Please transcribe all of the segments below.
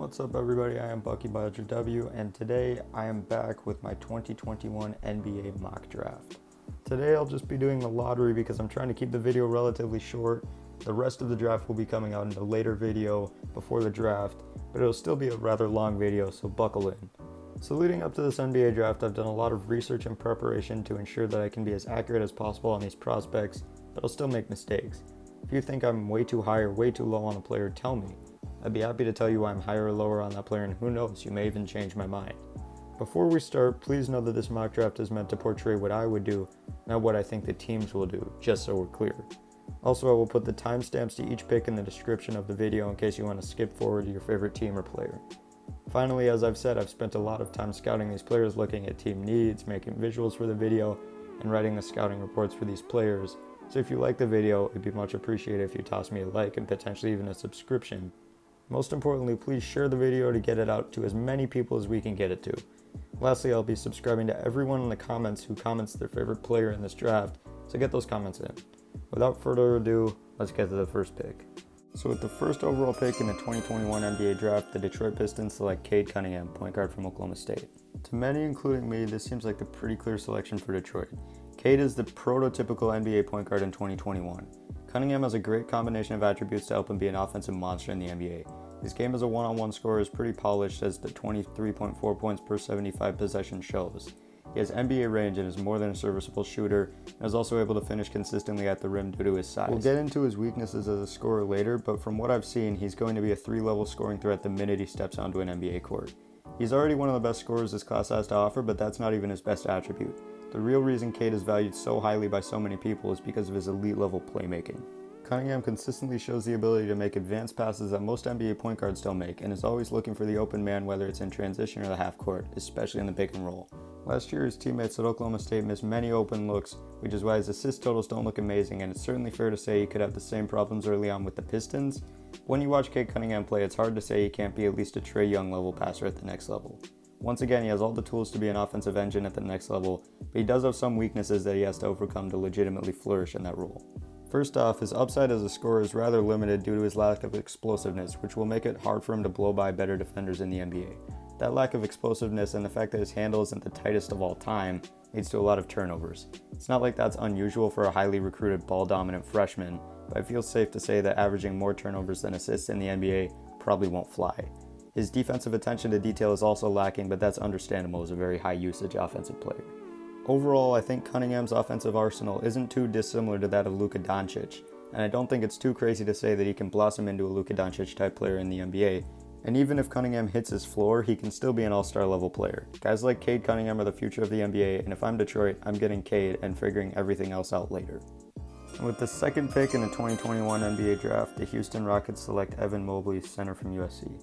What's up everybody, I am Bucky Badger W, and today I am back with my 2021 NBA mock draft. Today I'll just be doing the lottery because I'm trying to keep the video relatively short. The rest of the draft will be coming out in a later video before the draft, but it'll still be a rather long video, so buckle in. So leading up to this NBA draft, I've done a lot of research and preparation to ensure that I can be as accurate as possible on these prospects, but I'll still make mistakes. If you think I'm way too high or way too low on a player, tell me. I'd be happy to tell you why I'm higher or lower on that player, and who knows, you may even change my mind. Before we start, please know that this mock draft is meant to portray what I would do, not what I think the teams will do, just so we're clear. Also, I will put the timestamps to each pick in the description of the video in case you want to skip forward to your favorite team or player. Finally, as I've said, I've spent a lot of time scouting these players, looking at team needs, making visuals for the video, and writing the scouting reports for these players. So if you like the video, it'd be much appreciated if you toss me a like and potentially even a subscription. Most importantly, please share the video to get it out to as many people as we can get it to. Lastly, I'll be subscribing to everyone in the comments who comments their favorite player in this draft, so get those comments in. Without further ado, let's get to the first pick. So with the first overall pick in the 2021 NBA draft, the Detroit Pistons select Cunningham, point guard from Oklahoma State. To many, including me, this seems like the pretty clear selection for Detroit. Cade is the prototypical NBA point guard in 2021. Cunningham has a great combination of attributes to help him be an offensive monster in the NBA. His game as a one-on-one scorer is pretty polished, as the 23.4 points per 75 possession shows. He has NBA range and is more than a serviceable shooter, and is also able to finish consistently at the rim due to his size. We'll get into his weaknesses as a scorer later, but from what I've seen, he's going to be a 3-level scoring threat the minute he steps onto an NBA court. He's already one of the best scorers this class has to offer, but that's not even his best attribute. The real reason Cade is valued so highly by so many people is because of his elite-level playmaking. Cunningham consistently shows the ability to make advanced passes that most NBA point guards don't make, and is always looking for the open man, whether it's in transition or the half court, especially in the pick and roll. Last year, his teammates at Oklahoma State missed many open looks, which is why his assist totals don't look amazing, and it's certainly fair to say he could have the same problems early on with the Pistons. When you watch Cade Cunningham play, it's hard to say he can't be at least a Trae Young level passer at the next level. Once again, he has all the tools to be an offensive engine at the next level, but he does have some weaknesses that he has to overcome to legitimately flourish in that role. First off, his upside as a scorer is rather limited due to his lack of explosiveness, which will make it hard for him to blow by better defenders in the NBA. That lack of explosiveness and the fact that his handle isn't the tightest of all time leads to a lot of turnovers. It's not like that's unusual for a highly recruited ball-dominant freshman, but I feel safe to say that averaging more turnovers than assists in the NBA probably won't fly. His defensive attention to detail is also lacking, but that's understandable as a very high-usage offensive player. Overall, I think Cunningham's offensive arsenal isn't too dissimilar to that of Luka Doncic, and I don't think it's too crazy to say that he can blossom into a Luka Doncic type player in the NBA. And even if Cunningham hits his floor, he can still be an all-star level player. Guys like Cade Cunningham are the future of the NBA, and if I'm Detroit, I'm getting Cade and figuring everything else out later. And with the second pick in the 2021 NBA draft, the Houston Rockets select Evan Mobley, center from USC.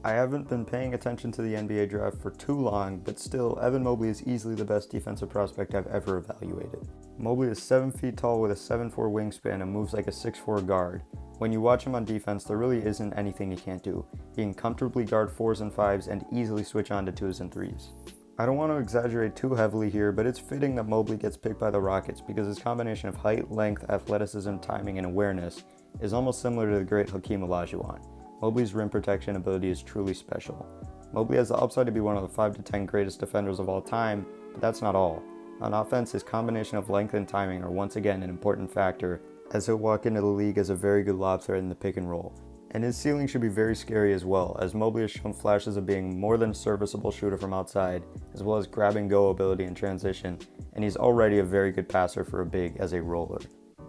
I haven't been paying attention to the NBA draft for too long, but still, Evan Mobley is easily the best defensive prospect I've ever evaluated. Mobley is 7 feet tall with a 7'4" wingspan and moves like a 6'4" guard. When you watch him on defense, there really isn't anything he can't do. He can comfortably guard 4s and 5s and easily switch on to 2s and 3s. I don't want to exaggerate too heavily here, but it's fitting that Mobley gets picked by the Rockets because his combination of height, length, athleticism, timing, and awareness is almost similar to the great Hakeem Olajuwon. Mobley's rim protection ability is truly special. Mobley has the upside to be one of the 5 to 10 greatest defenders of all time, but that's not all. On offense, his combination of length and timing are once again an important factor, as he'll walk into the league as a very good lob threat in the pick and roll. And his ceiling should be very scary as well, as Mobley has shown flashes of being more than a serviceable shooter from outside, as well as grab-and-go ability in transition, and he's already a very good passer for a big as a roller.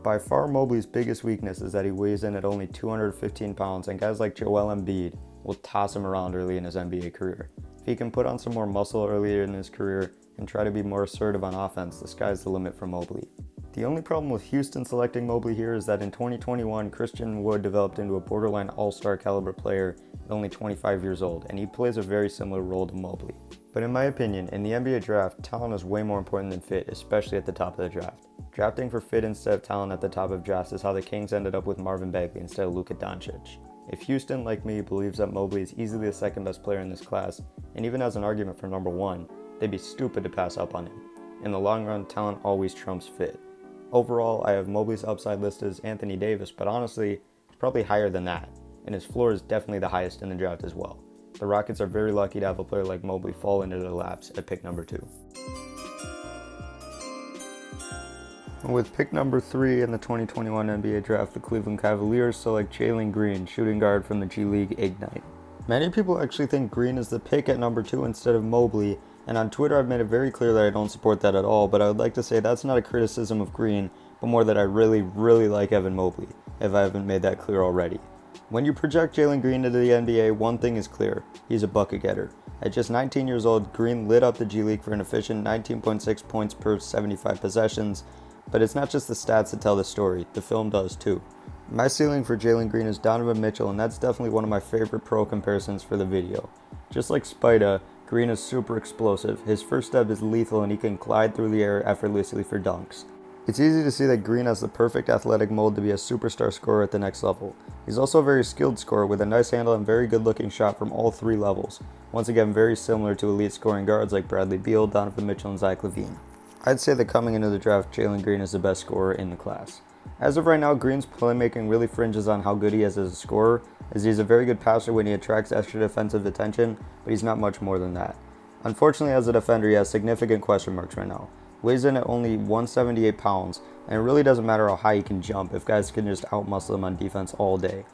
By far, Mobley's biggest weakness is that he weighs in at only 215 pounds, and guys like Joel Embiid will toss him around early in his NBA career. If he can put on some more muscle earlier in his career and try to be more assertive on offense, the sky's the limit for Mobley. The only problem with Houston selecting Mobley here is that in 2021, Christian Wood developed into a borderline all-star caliber player at only 25 years old, and he plays a very similar role to Mobley. But in my opinion, in the NBA draft, talent is way more important than fit, especially at the top of the draft. Drafting for fit instead of talent at the top of drafts is how the Kings ended up with Marvin Bagley instead of Luka Doncic. If Houston, like me, believes that Mobley is easily the second best player in this class, and even has an argument for number 1, they'd be stupid to pass up on him. In the long run, talent always trumps fit. Overall, I have Mobley's upside listed as Anthony Davis, but honestly, it's probably higher than that, and his floor is definitely the highest in the draft as well. The Rockets are very lucky to have a player like Mobley fall into their laps at pick number 2. With pick number 3 in the 2021 NBA draft, the Cleveland Cavaliers select Jalen Green, shooting guard from the G League Ignite. Many people actually think Green is the pick at number 2 instead of Mobley, and on Twitter I've made it very clear that I don't support that at all, but I would like to say that's not a criticism of Green, but more that I really like Evan Mobley, if I haven't made that clear already. When you project Jalen Green into the NBA, one thing is clear: he's a bucket getter. At just 19 years old, Green lit up the G League for an efficient 19.6 points per 75 possessions, but it's not just the stats that tell the story, the film does too. My ceiling for Jalen Green is Donovan Mitchell, and that's definitely one of my favorite pro comparisons for the video. Just like Spida, Green is super explosive. His first step is lethal and he can glide through the air effortlessly for dunks. It's easy to see that Green has the perfect athletic mold to be a superstar scorer at the next level. He's also a very skilled scorer with a nice handle and very good looking shot from all 3 levels. Once again, very similar to elite scoring guards like Bradley Beal, Donovan Mitchell, and Zach LaVine. I'd say that coming into the draft, Jalen Green is the best scorer in the class. As of right now, Green's playmaking really fringes on how good he is as a scorer, as he's a very good passer when he attracts extra defensive attention, but he's not much more than that. Unfortunately, as a defender, he has significant question marks right now. Weighs in at only 178 pounds, and it really doesn't matter how high he can jump if guys can just outmuscle him on defense all day.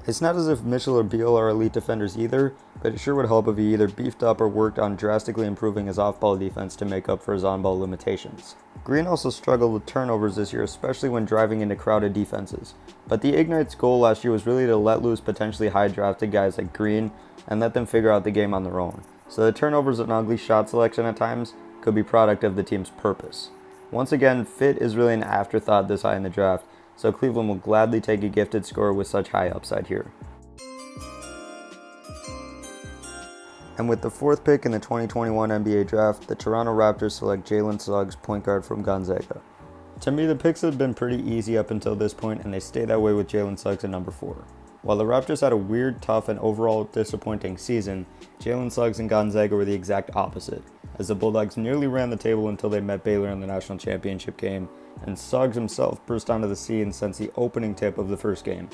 It's not as if Mitchell or Beal are elite defenders either, but it sure would help if he either beefed up or worked on drastically improving his off-ball defense to make up for his on-ball limitations. Green also struggled with turnovers this year, especially when driving into crowded defenses. But the Ignite's goal last year was really to let loose potentially high-drafted guys like Green and let them figure out the game on their own. So the turnovers and ugly shot selection at times could be product of the team's purpose. Once again, fit is really an afterthought this high in the draft, so Cleveland will gladly take a gifted scorer with such high upside here. And with the 4th pick in the 2021 NBA draft, the Toronto Raptors select Jalen Suggs, point guard from Gonzaga. To me, the picks have been pretty easy up until this point, and they stay that way with Jalen Suggs at number 4. While the Raptors had a weird, tough, and overall disappointing season, Jalen Suggs and Gonzaga were the exact opposite, as the Bulldogs nearly ran the table until they met Baylor in the national championship game, and Suggs himself burst onto the scene since the opening tip of the first game.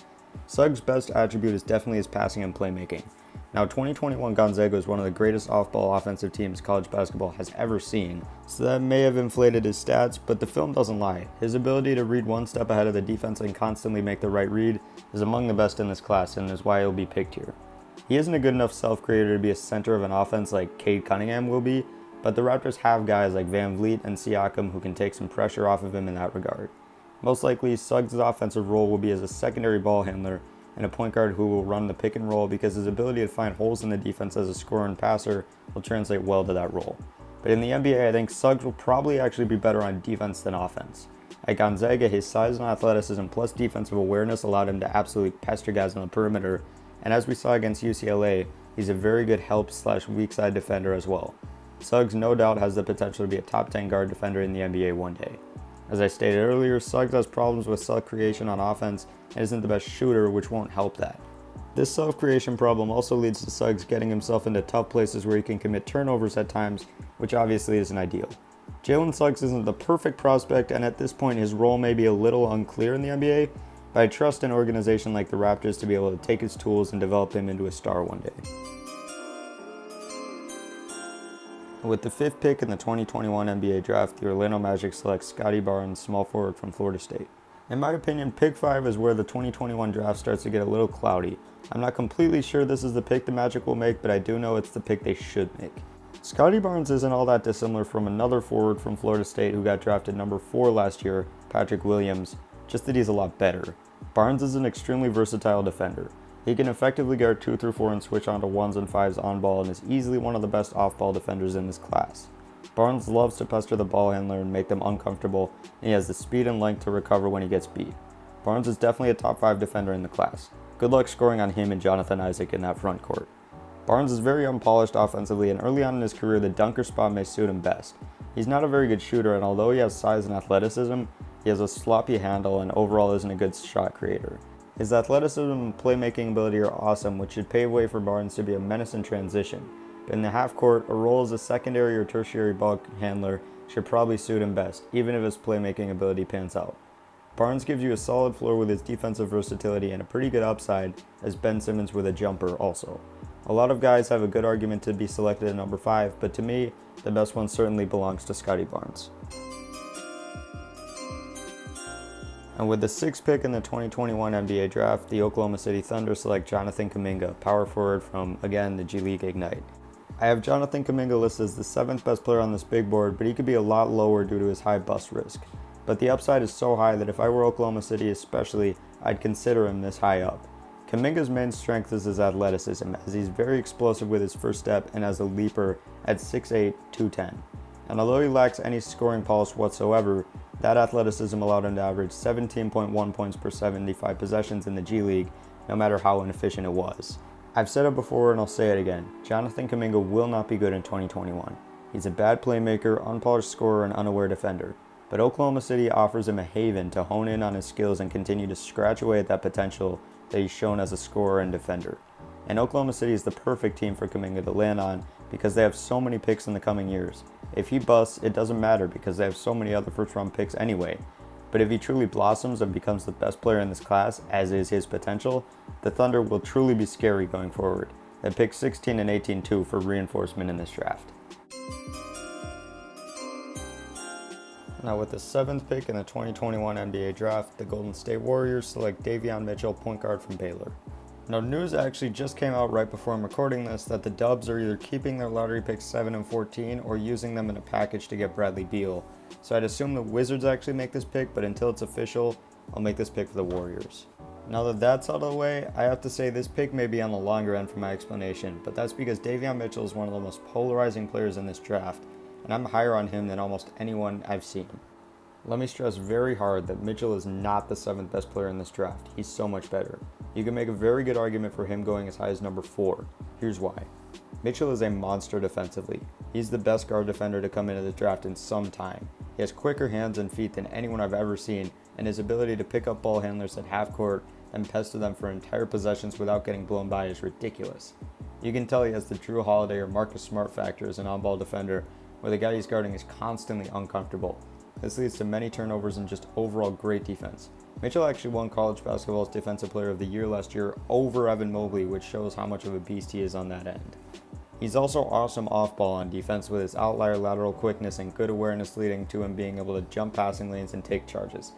Suggs' best attribute is definitely his passing and playmaking. Now, 2021 Gonzaga is one of the greatest off-ball offensive teams college basketball has ever seen, so that may have inflated his stats, but the film doesn't lie. His ability to read one step ahead of the defense and constantly make the right read is among the best in this class and is why he'll be picked here. He isn't a good enough self-creator to be a center of an offense like Cunningham will be, but the Raptors have guys like Van Vliet and Siakam who can take some pressure off of him in that regard. Most likely, Suggs' offensive role will be as a secondary ball handler and a point guard who will run the pick and roll because his ability to find holes in the defense as a scorer and passer will translate well to that role. But in the NBA, I think Suggs will probably actually be better on defense than offense. At Gonzaga, his size and athleticism plus defensive awareness allowed him to absolutely pester guys on the perimeter, and as we saw against UCLA, he's a very good help/weak side defender as well. Suggs no doubt has the potential to be a top 10 guard defender in the NBA one day. As I stated earlier, Suggs has problems with self-creation on offense and isn't the best shooter, which won't help that. This self-creation problem also leads to Suggs getting himself into tough places where he can commit turnovers at times, which obviously isn't ideal. Jalen Suggs isn't the perfect prospect, and at this point his role may be a little unclear in the NBA, but I trust an organization like the Raptors to be able to take his tools and develop him into a star one day. With the 5th pick in the 2021 NBA draft, the Orlando Magic select Scottie Barnes, small forward from Florida State. In my opinion, pick 5 is where the 2021 draft starts to get a little cloudy. I'm not completely sure this is the pick the Magic will make, but I do know it's the pick they should make. Scottie Barnes isn't all that dissimilar from another forward from Florida State who got drafted number 4 last year, Patrick Williams, just that he's a lot better. Barnes is an extremely versatile defender. He can effectively guard 2 through 4 and switch onto 1s and 5s on ball and is easily one of the best off-ball defenders in this class. Barnes loves to pester the ball handler and make them uncomfortable, and he has the speed and length to recover when he gets beat. Barnes is definitely a top 5 defender in the class. Good luck scoring on him and Jonathan Isaac in that front court. Barnes is very unpolished offensively, and early on in his career the dunker spot may suit him best. He's not a very good shooter, and although he has size and athleticism, he has a sloppy handle and overall isn't a good shot creator. His athleticism and playmaking ability are awesome, which should pave way for Barnes to be a menace in transition. But in the half court, a role as a secondary or tertiary ball handler should probably suit him best, even if his playmaking ability pans out. Barnes gives you a solid floor with his defensive versatility and a pretty good upside as Ben Simmons with a jumper also. A lot of guys have a good argument to be selected at number 5, but to me, the best one certainly belongs to Scotty Barnes. And with the 6th pick in the 2021 NBA draft, the Oklahoma City Thunder select Jonathan Kuminga, power forward from, again, the G League Ignite. I have Jonathan Kuminga listed as the 7th best player on this big board, but he could be a lot lower due to his high bust risk. But the upside is so high that if I were Oklahoma City especially, I'd consider him this high up. Kuminga's main strength is his athleticism, as he's very explosive with his first step and as a leaper at 6'8", 210. And although he lacks any scoring polish whatsoever, that athleticism allowed him to average 17.1 points per 75 possessions in the G League, no matter how inefficient it was. I've said it before and I'll say it again, Jonathan Kuminga will not be good in 2021. He's a bad playmaker, unpolished scorer, and unaware defender. But Oklahoma City offers him a haven to hone in on his skills and continue to scratch away at that potential that he's shown as a scorer and defender. And Oklahoma City is the perfect team for Kuminga to land on because they have so many picks in the coming years. If he busts, it doesn't matter because they have so many other first-round picks anyway. But if he truly blossoms and becomes the best player in this class, as is his potential, the Thunder will truly be scary going forward. They pick 16 and 18 too for reinforcement in this draft. Now with the 7th pick in the 2021 NBA draft, the Golden State Warriors select Davion Mitchell, point guard from Baylor. Now news actually just came out right before I'm recording this that the Dubs are either keeping their lottery picks 7 and 14 or using them in a package to get Bradley Beal. So I'd assume the Wizards actually make this pick, but until it's official, I'll make this pick for the Warriors. Now that that's out of the way, I have to say this pick may be on the longer end for my explanation, but that's because Davion Mitchell is one of the most polarizing players in this draft, and I'm higher on him than almost anyone I've seen. Let me stress very hard that Mitchell is not the 7th best player in this draft. He's so much better. You can make a very good argument for him going as high as number 4. Here's why. Mitchell is a monster defensively. He's the best guard defender to come into the draft in some time. He has quicker hands and feet than anyone I've ever seen, and his ability to pick up ball handlers at half court and pester them for entire possessions without getting blown by is ridiculous. You can tell he has the Drew Holiday or Marcus Smart factor as an on-ball defender, where the guy he's guarding is constantly uncomfortable. This leads to many turnovers and just overall great defense. Mitchell actually won college basketball's Defensive Player of the Year last year over Evan Mobley, which shows how much of a beast he is on that end. He's also awesome off-ball on defense with his outlier lateral quickness and good awareness leading to him being able to jump passing lanes and take charges.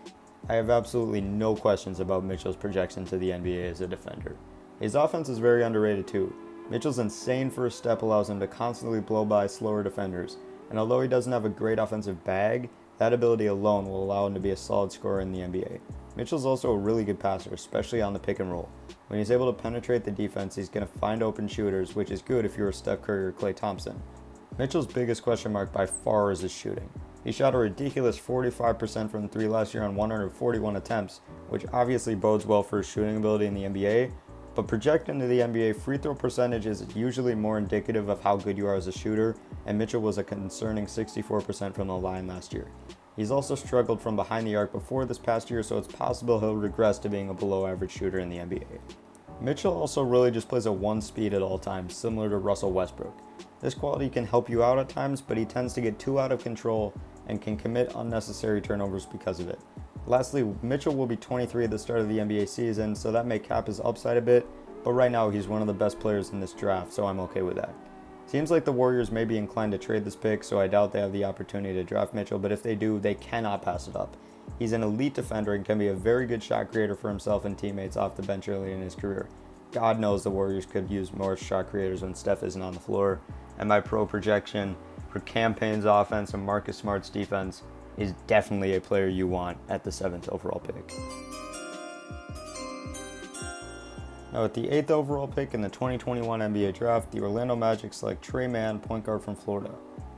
I have absolutely no questions about Mitchell's projection to the NBA as a defender. His offense is very underrated too. Mitchell's insane first step allows him to constantly blow by slower defenders, and although he doesn't have a great offensive bag, that ability alone will allow him to be a solid scorer in the NBA. Mitchell's also a really good passer, especially on the pick and roll. When he's able to penetrate the defense, he's going to find open shooters, which is good if you're Steph Curry or Klay Thompson. Mitchell's biggest question mark by far is his shooting. He shot a ridiculous 45% from 3 last year on 141 attempts, which obviously bodes well for his shooting ability in the NBA, but projecting to the NBA, free throw percentage is usually more indicative of how good you are as a shooter, and Mitchell was a concerning 64% from the line last year. He's also struggled from behind the arc before this past year, so it's possible he'll regress to being a below average shooter in the NBA. Mitchell also really just plays at 1 speed at all times, similar to Russell Westbrook. This quality can help you out at times, but he tends to get too out of control and can commit unnecessary turnovers because of it. Lastly, Mitchell will be 23 at the start of the NBA season, so that may cap his upside a bit, but right now he's one of the best players in this draft, so I'm okay with that. Seems like the Warriors may be inclined to trade this pick, so I doubt they have the opportunity to draft Mitchell, but if they do, they cannot pass it up. He's an elite defender and can be a very good shot creator for himself and teammates off the bench early in his career. God knows the Warriors could use more shot creators when Steph isn't on the floor, and my pro projection for Cam Payne's offense and Marcus Smart's defense is definitely a player you want at the 7th overall pick. Now at the 8th overall pick in the 2021 NBA draft, the Orlando Magic select Tre Mann, point guard from Florida.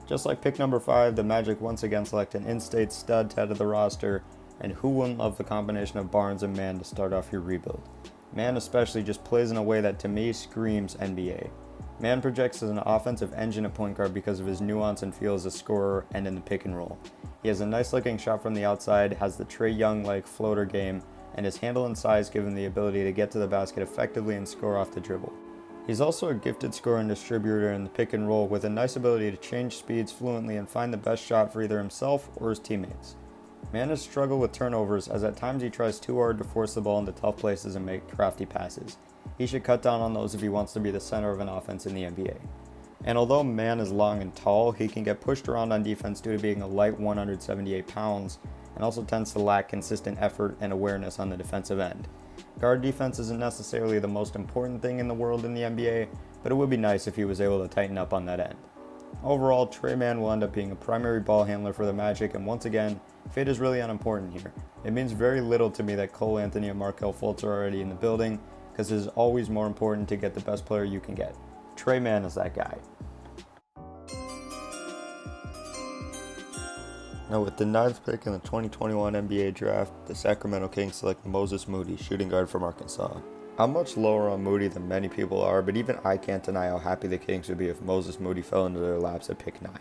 Just like pick number 5, the Magic once again select an in-state stud to head of the roster, and who wouldn't love the combination of Barnes and Mann to start off your rebuild? Mann especially just plays in a way that to me screams NBA. Mann projects as an offensive engine at point guard because of his nuance and feel as a scorer and in the pick and roll. He has a nice looking shot from the outside, has the Trae Young-like floater game, and his handle and size give him the ability to get to the basket effectively and score off the dribble. He's also a gifted scorer and distributor in the pick and roll with a nice ability to change speeds fluently and find the best shot for either himself or his teammates. Mann has struggled with turnovers as at times he tries too hard to force the ball into tough places and make crafty passes. he should cut down on those if he wants to be the center of an offense in the NBA. And although Mann is long and tall, he can get pushed around on defense due to being a light 178 pounds, and also tends to lack consistent effort and awareness on the defensive end. Guard defense isn't necessarily the most important thing in the world in the NBA, but it would be nice if he was able to tighten up on that end. Overall, Mann will end up being a primary ball handler for the Magic, and once again, fit is really unimportant here. It means very little to me that Cole Anthony and Markelle Fultz are already in the building, because it is always more important to get the best player you can get. Mann is that guy. Now with the 9th pick in the 2021 NBA draft, the Sacramento Kings select Moses Moody, shooting guard from Arkansas. I'm much lower on Moody than many people are, but even I can't deny how happy the Kings would be if Moses Moody fell into their laps at pick 9.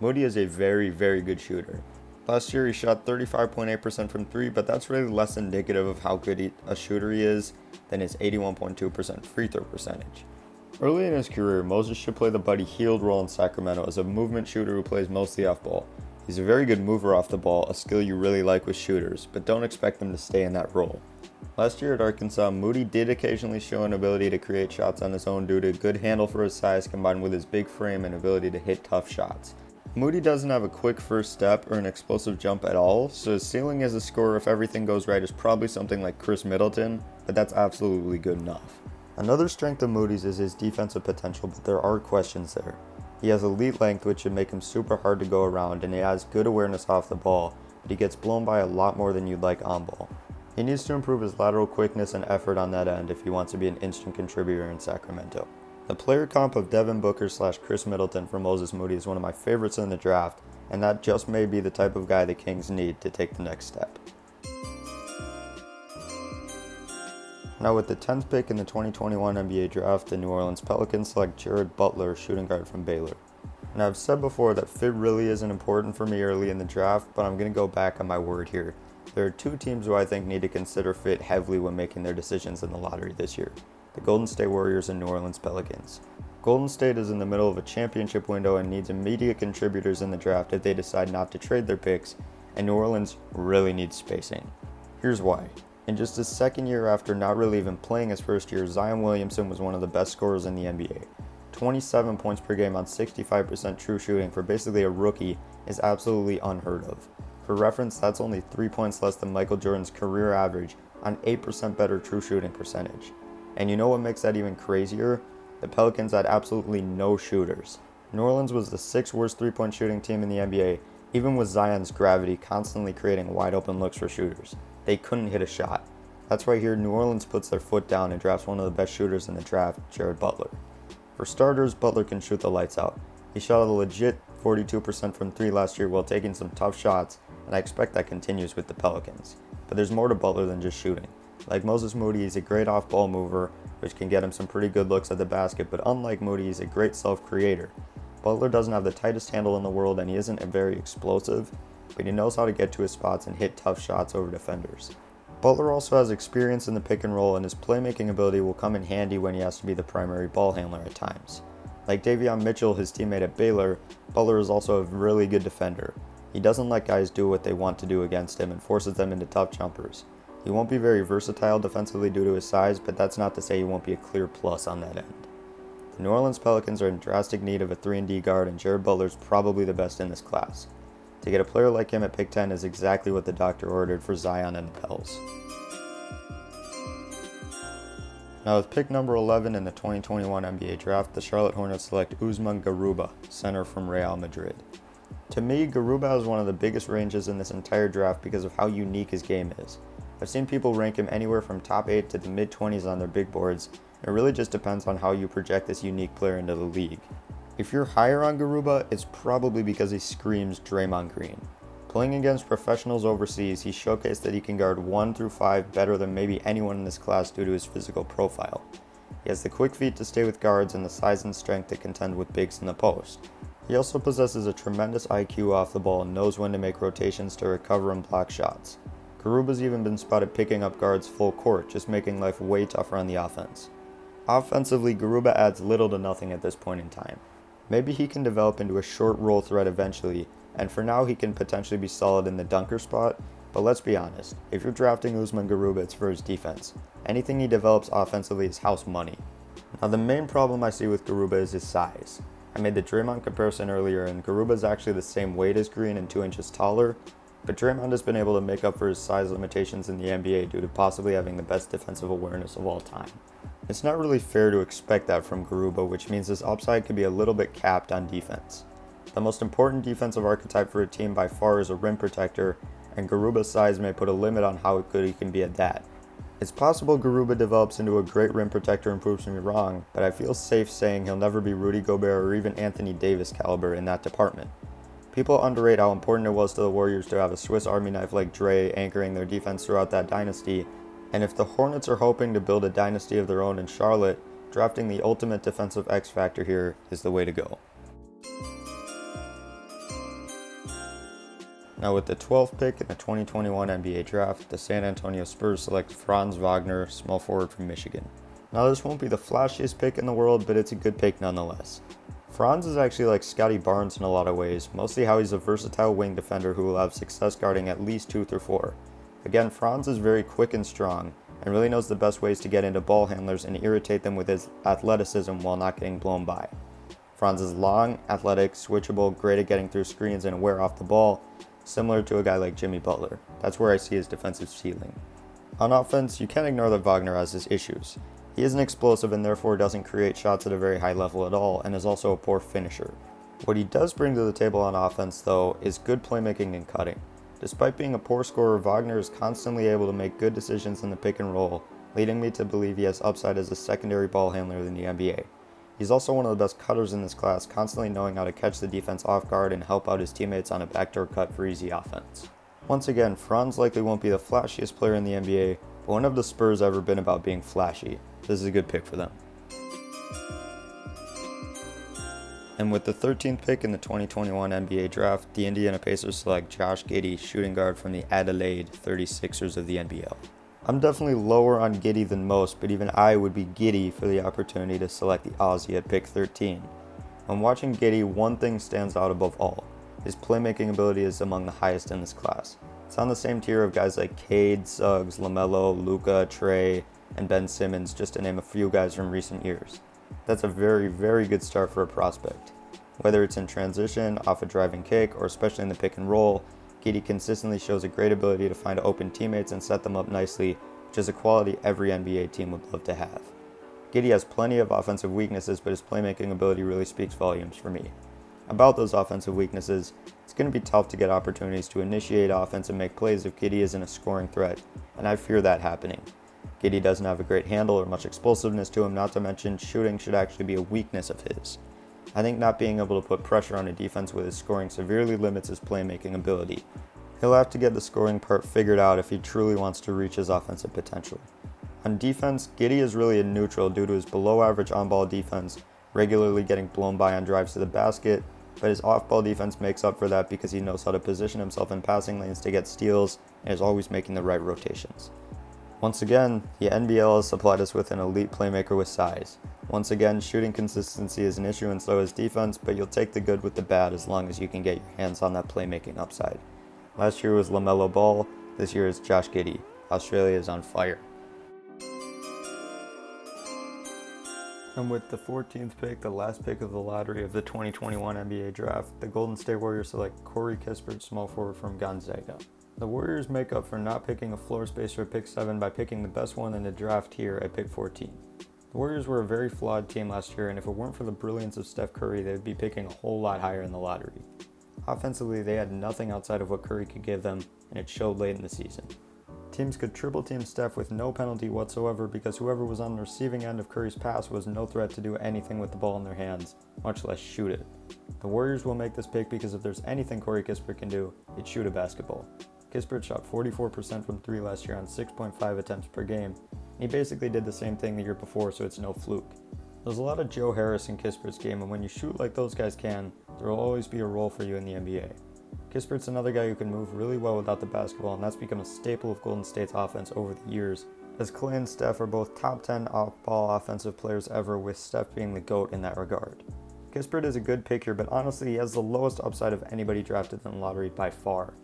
Moody is a very, very good shooter. Last year he shot 35.8% from 3, but that's really less indicative of how good a shooter he is than his 81.2% free throw percentage. Early in his career, Moses should play the Buddy Hield role in Sacramento as a movement shooter who plays mostly off ball. He's a very good mover off the ball, a skill you really like with shooters, but don't expect him to stay in that role. Last year at Arkansas, Moody did occasionally show an ability to create shots on his own due to a good handle for his size combined with his big frame and ability to hit tough shots. Moody doesn't have a quick first step or an explosive jump at all, so his ceiling as a scorer if everything goes right is probably something like Chris Middleton, but that's absolutely good enough. Another strength of Moody's is his defensive potential, but there are questions there. He has elite length, which should make him super hard to go around, and he has good awareness off the ball, but he gets blown by a lot more than you'd like on ball. He needs to improve his lateral quickness and effort on that end if he wants to be an instant contributor in Sacramento. The player comp of Devin Booker / Chris Middleton for Moses Moody is one of my favorites in the draft, and that just may be the type of guy the Kings need to take the next step. Now with the 10th pick in the 2021 NBA draft, the New Orleans Pelicans select Jared Butler, shooting guard from Baylor. Now I've said before that fit really isn't important for me early in the draft, but I'm going to go back on my word here. There are two teams who I think need to consider fit heavily when making their decisions in the lottery this year: the Golden State Warriors and New Orleans Pelicans. Golden State is in the middle of a championship window and needs immediate contributors in the draft if they decide not to trade their picks, and New Orleans really needs spacing. Here's why. In just his second year after not really even playing his first year, Zion Williamson was one of the best scorers in the NBA. 27 points per game on 65% true shooting for basically a rookie is absolutely unheard of. For reference, that's only 3 points less than Michael Jordan's career average on 8% better true shooting percentage. And you know what makes that even crazier? The Pelicans had absolutely no shooters. New Orleans was the 6th worst 3-point shooting team in the NBA, even with Zion's gravity constantly creating wide open looks for shooters. They couldn't hit a shot. That's right here, New Orleans puts their foot down and drafts one of the best shooters in the draft, Jared Butler. For starters, Butler can shoot the lights out. He shot a legit 42% from 3 last year while taking some tough shots, and I expect that continues with the Pelicans. But there's more to Butler than just shooting. Like Moses Moody, he's a great off-ball mover, which can get him some pretty good looks at the basket, but unlike Moody, he's a great self-creator. Butler doesn't have the tightest handle in the world, and he isn't very explosive, but he knows how to get to his spots and hit tough shots over defenders. Butler also has experience in the pick and roll, and his playmaking ability will come in handy when he has to be the primary ball handler at times. Like Davion Mitchell, his teammate at Baylor, Butler is also a really good defender. He doesn't let guys do what they want to do against him and forces them into tough jumpers. He won't be very versatile defensively due to his size, but that's not to say he won't be a clear plus on that end. The New Orleans Pelicans are in drastic need of a 3-and-D guard, and Jared Butler is probably the best in this class. To get a player like him at pick 10 is exactly what the doctor ordered for Zion and the Pels. Now with pick number 11 in the 2021 NBA draft, the Charlotte Hornets select Usman Garuba, center from Real Madrid. To me, Garuba has one of the biggest ranges in this entire draft because of how unique his game is. I've seen people rank him anywhere from top 8 to the mid-20s on their big boards, and it really just depends on how you project this unique player into the league. If you're higher on Garuba, it's probably because he screams Draymond Green. Playing against professionals overseas, he showcased that he can guard 1 through 5 better than maybe anyone in this class due to his physical profile. He has the quick feet to stay with guards and the size and strength to contend with bigs in the post. He also possesses a tremendous IQ off the ball and knows when to make rotations to recover and block shots. Garuba's even been spotted picking up guards full court, just making life way tougher on the offense. Offensively, Garuba adds little to nothing at this point in time. Maybe he can develop into a short roll threat eventually, and for now he can potentially be solid in the dunker spot, but let's be honest, if you're drafting Usman Garuba, it's for his defense. Anything he develops offensively is house money. Now the main problem I see with Garuba is his size. I made the Draymond comparison earlier, and Garuba is actually the same weight as Green and 2 inches taller, but Draymond has been able to make up for his size limitations in the NBA due to possibly having the best defensive awareness of all time. It's not really fair to expect that from Garuba, which means his upside could be a little bit capped on defense. The most important defensive archetype for a team by far is a rim protector, and Garuba's size may put a limit on how good he can be at that. It's possible Garuba develops into a great rim protector and proves me wrong, but I feel safe saying he'll never be Rudy Gobert or even Anthony Davis caliber in that department. People underrate how important it was to the Warriors to have a Swiss Army knife like Dre anchoring their defense throughout that dynasty, and if the Hornets are hoping to build a dynasty of their own in Charlotte, drafting the ultimate defensive X factor here is the way to go. Now with the 12th pick in the 2021 NBA Draft, the San Antonio Spurs select Franz Wagner, small forward from Michigan. Now this won't be the flashiest pick in the world, but it's a good pick nonetheless. Franz is actually like Scotty Barnes in a lot of ways, mostly how he's a versatile wing defender who will have success guarding at least 2 through 4. Again, Franz is very quick and strong, and really knows the best ways to get into ball handlers and irritate them with his athleticism while not getting blown by. Franz is long, athletic, switchable, great at getting through screens and aware off the ball, similar to a guy like Jimmy Butler. That's where I see his defensive ceiling. On offense, you can't ignore that Wagner has his issues. He isn't explosive and therefore doesn't create shots at a very high level at all, and is also a poor finisher. What he does bring to the table on offense, though, is good playmaking and cutting. Despite being a poor scorer, Wagner is constantly able to make good decisions in the pick and roll, leading me to believe he has upside as a secondary ball handler in the NBA. He's also one of the best cutters in this class, constantly knowing how to catch the defense off guard and help out his teammates on a backdoor cut for easy offense. Once again, Franz likely won't be the flashiest player in the NBA, but when have the Spurs ever been about being flashy? This is a good pick for them. And with the 13th pick in the 2021 NBA Draft, the Indiana Pacers select Josh Giddey, shooting guard from the Adelaide 36ers of the NBL. I'm definitely lower on Giddey than most, but even I would be giddy for the opportunity to select the Aussie at pick 13. When watching Giddey, one thing stands out above all. His playmaking ability is among the highest in this class. It's on the same tier of guys like Cade, Suggs, LaMelo, Luka, Trey, and Ben Simmons, just to name a few guys from recent years. That's a very, very good start for a prospect. Whether it's in transition, off a driving kick, or especially in the pick and roll, Giddey consistently shows a great ability to find open teammates and set them up nicely, which is a quality every NBA team would love to have. Giddey has plenty of offensive weaknesses, but his playmaking ability really speaks volumes for me. About those offensive weaknesses, it's going to be tough to get opportunities to initiate offense and make plays if Giddey isn't a scoring threat, and I fear that happening. Giddey doesn't have a great handle or much explosiveness to him, not to mention shooting should actually be a weakness of his. I think not being able to put pressure on a defense with his scoring severely limits his playmaking ability. He'll have to get the scoring part figured out if he truly wants to reach his offensive potential. On defense, Giddey is really a neutral due to his below-average on-ball defense, regularly getting blown by on drives to the basket, but his off-ball defense makes up for that because he knows how to position himself in passing lanes to get steals and is always making the right rotations. Once again, the NBL has supplied us with an elite playmaker with size. Once again, shooting consistency is an issue and so is defense, but you'll take the good with the bad as long as you can get your hands on that playmaking upside. Last year was LaMelo Ball, this year is Josh Giddey. Australia is on fire. And with the 14th pick, the last pick of the lottery of the 2021 NBA Draft, the Golden State Warriors select Corey Kispert, small forward from Gonzaga. The Warriors make up for not picking a floor spacer at pick 7 by picking the best one in the draft here at pick 14. The Warriors were a very flawed team last year, and if it weren't for the brilliance of Steph Curry, they would be picking a whole lot higher in the lottery. Offensively, they had nothing outside of what Curry could give them, and it showed late in the season. Teams could triple team Steph with no penalty whatsoever because whoever was on the receiving end of Curry's pass was no threat to do anything with the ball in their hands, much less shoot it. The Warriors will make this pick because if there's anything Corey Kispert can do, it's shoot a basketball. Kispert shot 44% from 3 last year on 6.5 attempts per game. He basically did the same thing the year before, so it's no fluke. There's a lot of Joe Harris in Kispert's game, and when you shoot like those guys can, there will always be a role for you in the NBA. Kispert's another guy who can move really well without the basketball, and that's become a staple of Golden State's offense over the years, as Klay and Steph are both top 10 off-ball offensive players ever, with Steph being the GOAT in that regard. Kispert is a good pick here, but honestly he has the lowest upside of anybody drafted in the lottery by far.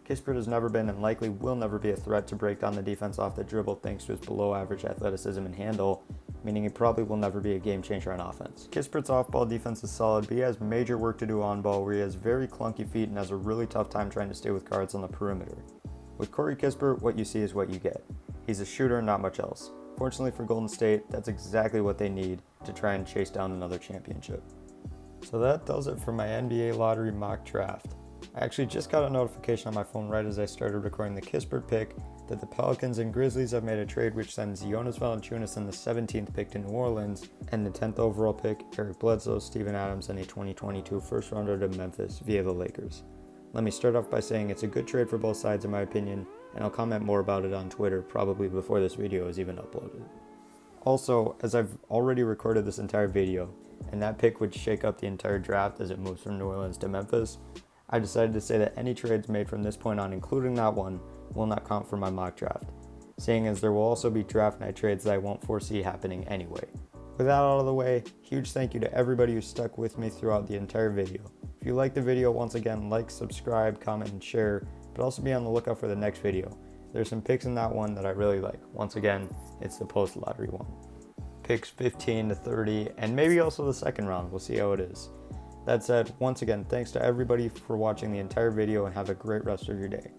Kispert has never been and likely will never be a threat to break down the defense off the dribble thanks to his below-average athleticism and handle, meaning he probably will never be a game changer on offense. Kispert's off-ball defense is solid, but he has major work to do on ball where he has very clunky feet and has a really tough time trying to stay with guards on the perimeter. With Corey Kispert, what you see is what you get. He's a shooter and not much else. Fortunately for Golden State, that's exactly what they need to try and chase down another championship. So that does it for my NBA lottery mock draft. I actually just got a notification on my phone right as I started recording the Kispert pick that the Pelicans and Grizzlies have made a trade which sends Jonas Valanciunas in the 17th pick to New Orleans and the 10th overall pick, Eric Bledsoe, Steven Adams, and a 2022 first rounder to Memphis via the Lakers. Let me start off by saying it's a good trade for both sides in my opinion, and I'll comment more about it on Twitter probably before this video is even uploaded. Also, as I've already recorded this entire video, and that pick would shake up the entire draft as it moves from New Orleans to Memphis, I decided to say that any trades made from this point on, including that one, will not count for my mock draft, seeing as there will also be draft night trades that I won't foresee happening anyway. With that out of the way, huge thank you to everybody who stuck with me throughout the entire video. If you liked the video, once again, like, subscribe, comment, and share, but also be on the lookout for the next video. There's some picks in that one that I really like. Once again, it's the post-lottery one. Picks 15 to 30, and maybe also the second round. We'll see how it is. That said, once again, thanks to everybody for watching the entire video and have a great rest of your day.